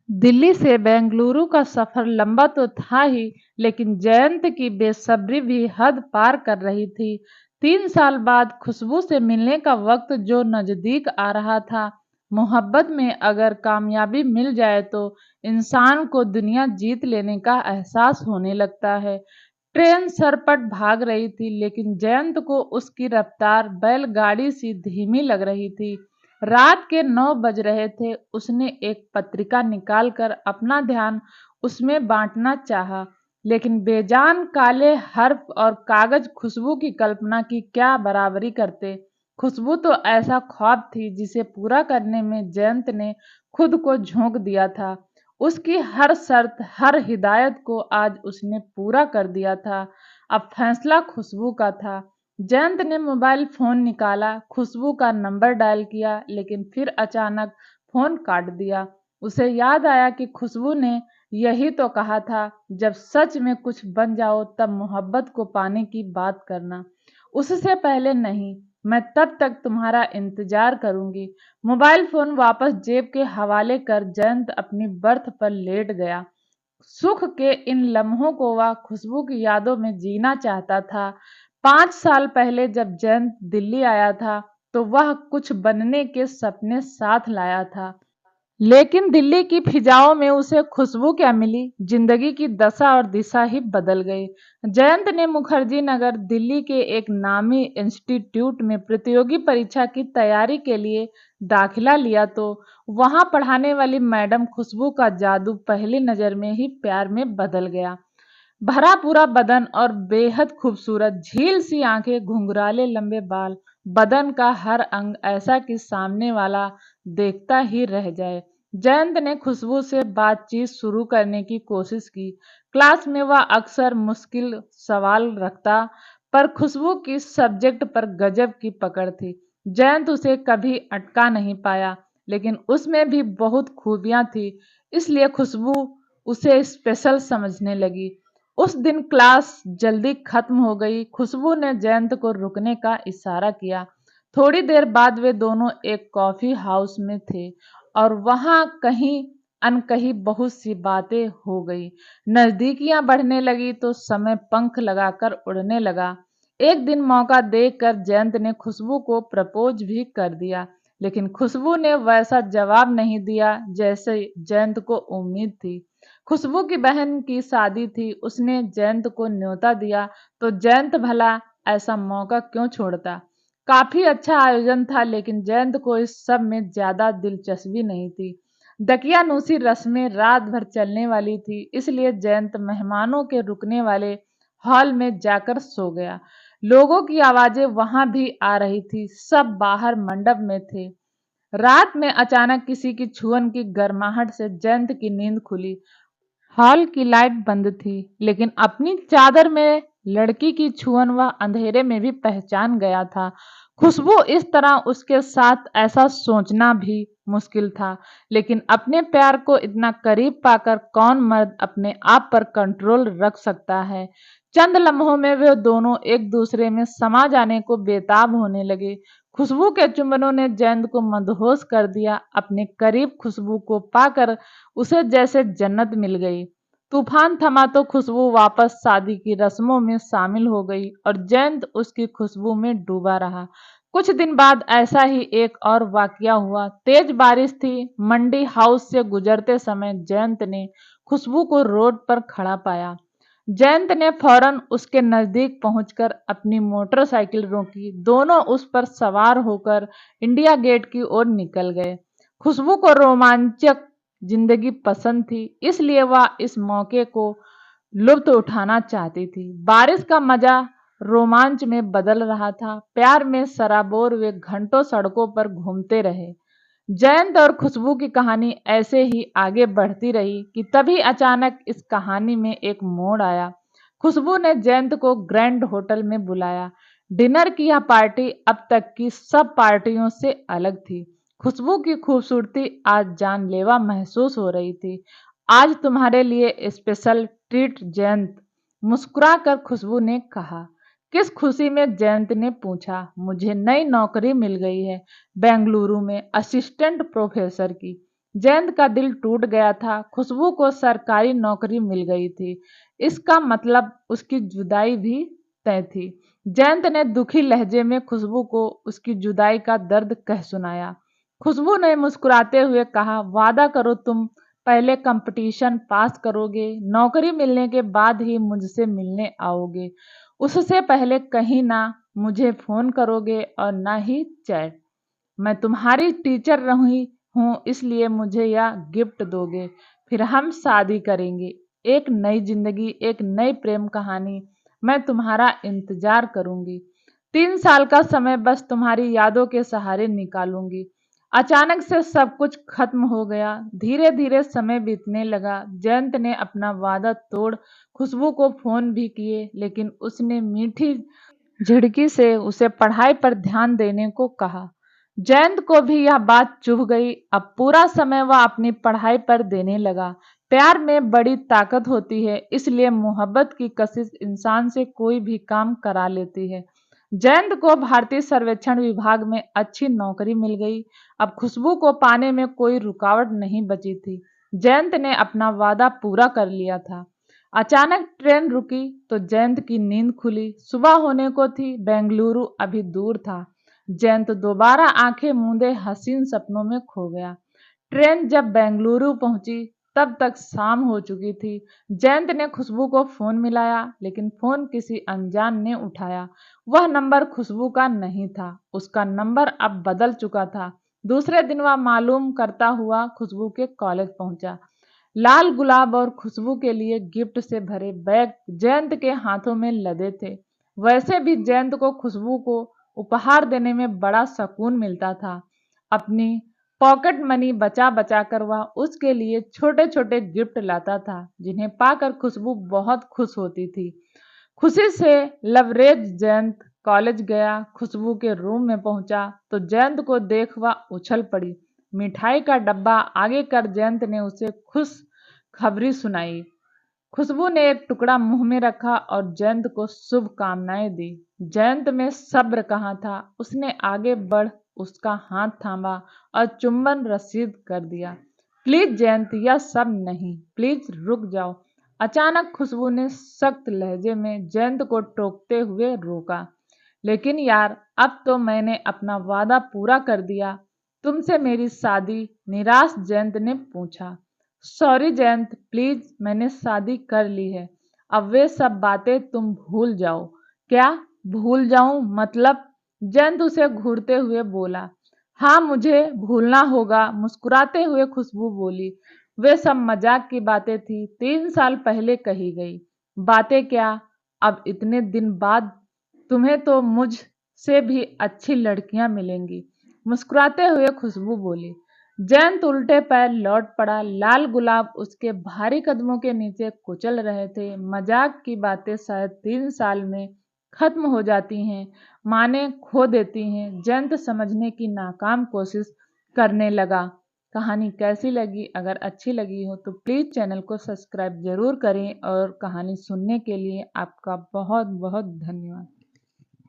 दिल्ली से बेंगलुरु का सफर लंबा तो था ही, लेकिन जयंत की बेसब्री भी हद पार कर रही थी। 3 साल बाद खुशबू से मिलने का वक्त जो नजदीक आ रहा था। मोहब्बत में अगर कामयाबी मिल जाए तो इंसान को दुनिया जीत लेने का एहसास होने लगता है। ट्रेन सरपट भाग रही थी, लेकिन जयंत को उसकी रफ्तार बैलगाड़ी सी धीमी लग रही थी। रात के 9 बज रहे थे। उसने एक पत्रिका निकालकर अपना ध्यान उसमें बांटना चाहा, लेकिन बेजान काले हर्फ और कागज खुशबू की कल्पना की क्या बराबरी करते। खुशबू तो ऐसा ख्वाब थी जिसे पूरा करने में जयंत ने खुद को झोंक दिया था। उसकी हर शर्त, हर हिदायत को आज उसने पूरा कर दिया था। अब फैसला खुशबू का था। जयंत ने मोबाइल फोन निकाला, खुशबू का नंबर डायल किया, लेकिन फिर अचानक फोन काट दिया। उसे याद आया कि खुशबू ने यही तो कहा था, जब सच में कुछ बन जाओ तब मोहब्बत को पाने की बात करना, उससे पहले नहीं। मैं तब तक तुम्हारा इंतजार करूंगी। मोबाइल फोन वापस जेब के हवाले कर जयंत अपनी बर्थ पर लेट गया। सुख के इन लम्हों को वह खुशबू की यादों में जीना चाहता था। 5 साल पहले जब जयंत दिल्ली आया था, तो वह कुछ बनने के सपने साथ लाया था। लेकिन दिल्ली की फिजाओं में उसे खुशबू क्या मिली। जिंदगी की दशा और दिशा ही बदल गई। जयंत ने मुखर्जी नगर दिल्ली के एक नामी इंस्टीट्यूट में प्रतियोगी परीक्षा की तैयारी के लिए दाखिला लिया, तो वहां पढ़ाने वाली मैडम खुशबू का जादू पहली नजर में ही प्यार में बदल गया। भरा पूरा बदन और बेहद खूबसूरत झील सी आंखें, घुंघराले लंबे बाल, बदन का हर अंग ऐसा कि सामने वाला देखता ही रह जाए। जयंत ने खुशबू से बातचीत शुरू करने की कोशिश की। क्लास में वह अक्सर मुश्किल सवाल रखता, पर खुशबू की सब्जेक्ट पर गजब की पकड़ थी। जयंत उसे कभी अटका नहीं पाया, लेकिन उसमें भी बहुत खूबियां थी, इसलिए खुशबू उसे स्पेशल समझने लगी। उस दिन क्लास जल्दी खत्म हो गई। खुशबू ने जयंत को रुकने का इशारा किया। थोड़ी देर बाद वे दोनों एक कॉफी हाउस में थे और वहां कहीं अनकही बहुत सी बातें हो गई। नजदीकियां बढ़ने लगी तो समय पंख लगाकर उड़ने लगा। एक दिन मौका देखकर जयंत ने खुशबू को प्रपोज भी कर दिया, लेकिन खुशबू ने वैसा जवाब नहीं दिया जैसे जयंत को उम्मीद थी। खुशबू की बहन की शादी थी, उसने जयंत को न्योता दिया, तो जयंत भला ऐसा मौका क्यों छोड़ता। काफी अच्छा आयोजन था, लेकिन जयंत को इस सब में ज्यादा दिलचस्पी नहीं थी। दकियानूसी रस्में रात भर चलने वाली थी, इसलिए जयंत मेहमानों के रुकने वाले हॉल में जाकर सो गया। लोगों की आवाजें वहां भी आ रही थी, सब बाहर मंडप में थे। रात में अचानक किसी की छुअन की गर्माहट से जयंत की नींद खुली। हॉल की लाइट बंद थी, लेकिन अपनी चादर में लड़की की छुअन वह अंधेरे में भी पहचान गया था। खुशबू इस तरह उसके साथ, ऐसा सोचना भी मुश्किल था, लेकिन अपने प्यार को इतना करीब पाकर कौन मर्द अपने आप पर कंट्रोल रख सकता है। चंद लम्हों में वे दोनों एक दूसरे में समा जाने को बेताब होने लगे। खुशबू के चुंबनों ने जयंत को मदहोश कर दिया। अपने करीब खुशबू को पाकर उसे जैसे जन्नत मिल गई। तूफान थमा तो खुशबू वापस शादी की रस्मों में शामिल हो गई और जयंत उसकी खुशबू में डूबा रहा। कुछ दिन बाद ऐसा ही एक और वाकया हुआ। तेज बारिश थी। मंडी हाउस से गुजरते समय जयंत ने खुशबू को रोड पर खड़ा पाया। जयंत ने फौरन उसके नजदीक पहुंचकर अपनी मोटरसाइकिल रोकी। दोनों उस पर सवार होकर इंडिया गेट की ओर निकल गए। खुशबू को रोमांचक जिंदगी पसंद थी, इसलिए वह इस मौके को लुत्फ उठाना चाहती थी। बारिश का मजा रोमांच में बदल रहा था। प्यार में सराबोर वे घंटों सड़कों पर घूमते रहे। जयंत और खुशबू की कहानी ऐसे ही आगे बढ़ती रही कि तभी अचानक इस कहानी में एक मोड़ आया। खुशबू ने जयंत को ग्रैंड होटल में बुलाया। डिनर की यह पार्टी अब तक की सब पार्टियों से अलग थी। खुशबू की खूबसूरती आज जानलेवा महसूस हो रही थी। आज तुम्हारे लिए स्पेशल ट्रीट जयंत, मुस्कुराकर खुशबू ने कहा। किस खुशी में, जयंत ने पूछा। मुझे नई नौकरी मिल गई है बेंगलुरु में, असिस्टेंट प्रोफेसर की। जयंत का दिल टूट गया था। खुशबू को सरकारी नौकरी मिल गई थी, इसका मतलब उसकी जुदाई भी तय थी। जयंत ने दुखी लहजे में खुशबू को उसकी जुदाई का दर्द कह सुनाया। खुशबू ने मुस्कुराते हुए कहा, वादा करो तुम पहले कंपटीशन पास करोगे, नौकरी मिलने के बाद ही मुझसे मिलने आओगे। उससे पहले कहीं ना मुझे फोन करोगे और ना ही चैट। मैं तुम्हारी टीचर रही हूँ, इसलिए मुझे यह गिफ्ट दोगे। फिर हम शादी करेंगे, एक नई जिंदगी, एक नई प्रेम कहानी। मैं तुम्हारा इंतजार करूंगी। 3 साल का समय बस तुम्हारी यादों के सहारे निकालूंगी। अचानक से सब कुछ खत्म हो गया। धीरे धीरे समय बीतने लगा। जयंत ने अपना वादा तोड़ खुशबू को फोन भी किए, लेकिन उसने मीठी झिड़की से उसे पढ़ाई पर ध्यान देने को कहा। जयंत को भी यह बात चुभ गई। अब पूरा समय वह अपनी पढ़ाई पर देने लगा। प्यार में बड़ी ताकत होती है, इसलिए मोहब्बत की कशिश इंसान से कोई भी काम करा लेती है। जयंत को भारतीय सर्वेक्षण विभाग में अच्छी नौकरी मिल गई। अब खुशबू को पाने में कोई रुकावट नहीं बची थी। जयंत ने अपना वादा पूरा कर लिया था। अचानक ट्रेन रुकी तो जयंत की नींद खुली। सुबह होने को थी, बेंगलुरु अभी दूर था। जयंत दोबारा आंखें मूंदे हसीन सपनों में खो गया। ट्रेन जब बेंगलुरु पहुंची तब तक शाम हो चुकी थी। जयंत ने खुशबू को फोन मिलाया, लेकिन फोन किसी अनजान ने उठाया। वह नंबर खुशबू का नहीं था, उसका नंबर अब बदल चुका था। दूसरे दिन वह मालूम करता हुआ खुशबू के कॉलेज पहुंचा। लाल गुलाब और खुशबू के लिए गिफ्ट से भरे बैग जयंत के हाथों में लदे थे। वैसे भी जयंत को खुशबू को उपहार देने में बड़ा सुकून मिलता था। अपनी पॉकेट मनी बचा बचा कर वह उसके लिए छोटे छोटे गिफ्ट लाता था, जिन्हें पाकर खुशबू बहुत खुश होती थी। खुशी से लवरेज जयंत कॉलेज गया। खुशबू के रूम में पहुंचा तो जयंत को देख वह उछल पड़ी। मिठाई का डब्बा आगे कर जयंत ने उसे खुश खबरी सुनाई। खुशबू ने एक टुकड़ा मुंह में रखा और जयंत को शुभकामनाएं दी। जयंत में सब्र कहाँ था, उसने आगे बढ़ उसका हाथ थामा और चुंबन रसीद कर दिया। प्लीज जयंत, यह सब नहीं, प्लीज रुक जाओ। अचानक खुशबू ने सख्त लहजे में जयंत को टोकते हुए रोका। लेकिन यार, अब तो मैंने अपना वादा पूरा कर दिया, तुमसे मेरी शादी। निराश जयंत ने पूछा। सॉरी जयंत, प्लीज, मैंने शादी कर ली है। अब वे सब बातें तुम भूल जाओ। क्या भूल जाऊं मतलब? जयंत उसे घूरते हुए बोला। हाँ, मुझे भूलना होगा, मुस्कुराते हुए खुशबू बोली। वे सब मजाक की बातें थी, 3 साल पहले कही गई बातें। क्या अब इतने दिन बाद? तुम्हें तो मुझ से भी अच्छी लड़कियां मिलेंगी, मुस्कुराते हुए खुशबू बोली। जयंत उल्टे पैर लौट पड़ा। लाल गुलाब उसके भारी कदमों के नीचे कुचल रहे थे। मजाक की बातें शायद 3 साल में खत्म हो जाती हैं, माने खो देती हैं। जयंत समझने की नाकाम कोशिश करने लगा। कहानी कैसी लगी? अगर अच्छी लगी हो तो प्लीज़ चैनल को सब्सक्राइब जरूर करें और कहानी सुनने के लिए आपका बहुत बहुत धन्यवाद।